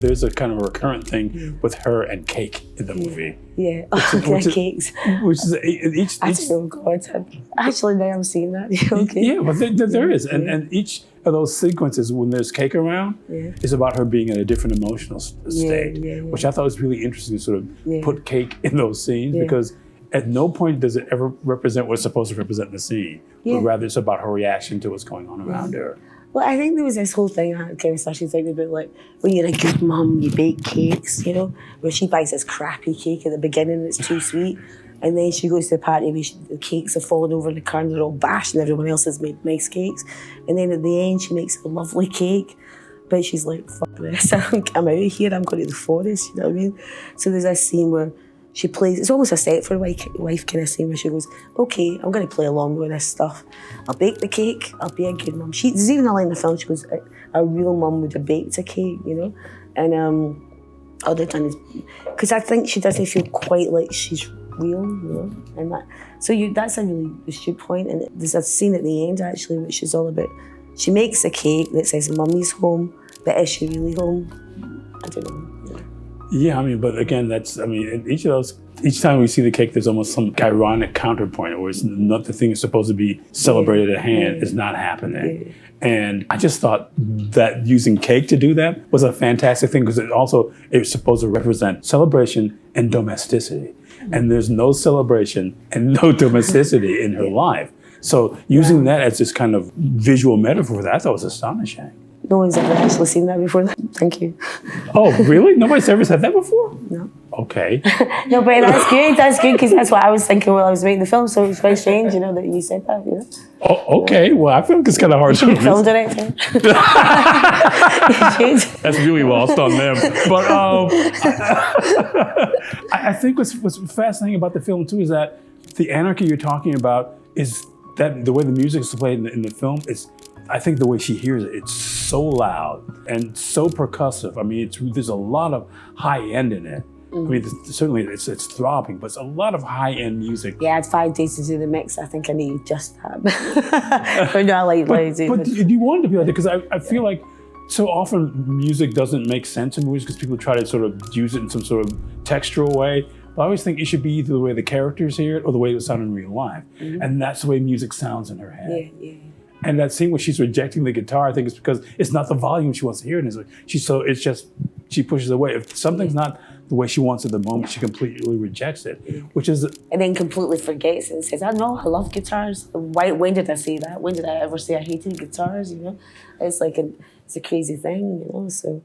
There's a kind of recurrent thing with her and cake in the movie. Yeah, cakes. Which is each. Oh God! Actually, now I'm seeing that. Okay. Yeah, but there is, and each of those sequences when there's cake around is about her being in a different emotional state, which I thought was really interesting to sort of put cake in those scenes because at no point does it ever represent what's supposed to represent in the scene, but rather it's about her reaction to what's going on around her. Well, I think there was this whole thing I kind of started thinking about, like, when you're a good mum, you bake cakes, you know, where she buys this crappy cake at the beginning, it's too sweet, and then she goes to the party where the cakes are falling over in the car and they're all bashed and everyone else has made nice cakes, and then at the end she makes a lovely cake, but she's like, fuck this, I'm out of here, I'm going to the forest, you know what I mean? So there's this scene where she plays, it's almost a set for a wife kind of scene where she goes, okay, I'm going to play along with this stuff. I'll bake the cake, I'll be a good mum. There's even a line in the film, she goes, a real mum would have baked a cake, you know? And all they've done is, because I think she doesn't feel quite like she's real, you know? And that's a really astute point. And there's a scene at the end, actually, which is all about, she makes a cake that says, Mummy's home, but is she really home? I don't know. Yeah, I mean, but again, in each time we see the cake, there's almost some ironic counterpoint where it's not the thing is supposed to be celebrated at hand is not happening. And I just thought that using cake to do that was a fantastic thing because it's supposed to represent celebration and domesticity. And there's no celebration and no domesticity in her life. So using that as this kind of visual metaphor for that, I thought was astonishing. No one's ever actually seen that before. Thank you. Oh, really? Nobody's ever said that before? No. Okay. No, but that's good. That's good because that's what I was thinking while I was making the film. So it's quite strange, you know, that you said that. You know. Oh, okay. Yeah. Well, I feel like it's kind of hard to miss. Film director. That's really lost on them. But I think what's fascinating about the film too is that the anarchy you're talking about is that the way the music is played in the film is. I think the way she hears it, it's so loud and so percussive. I mean, there's a lot of high end in it. I mean, certainly it's throbbing, but it's a lot of high end music. Yeah, I had 5 days to do the mix. I think I need just that. But no, I like lazy. But you want it to be like that because I feel like so often music doesn't make sense in movies because people try to sort of use it in some sort of textural way. But I always think it should be either the way the characters hear it or the way it would sound in real life. And that's the way music sounds in her head. Yeah. And that scene where she's rejecting the guitar, I think it's because it's not the volume she wants to hear. And it's just, she pushes it away. If something's not the way she wants it at the moment, she completely rejects it, which is... And then completely forgets it and says, I love guitars. When did I say that? When did I ever say I hated guitars, you know? It's like it's a crazy thing, you know, so...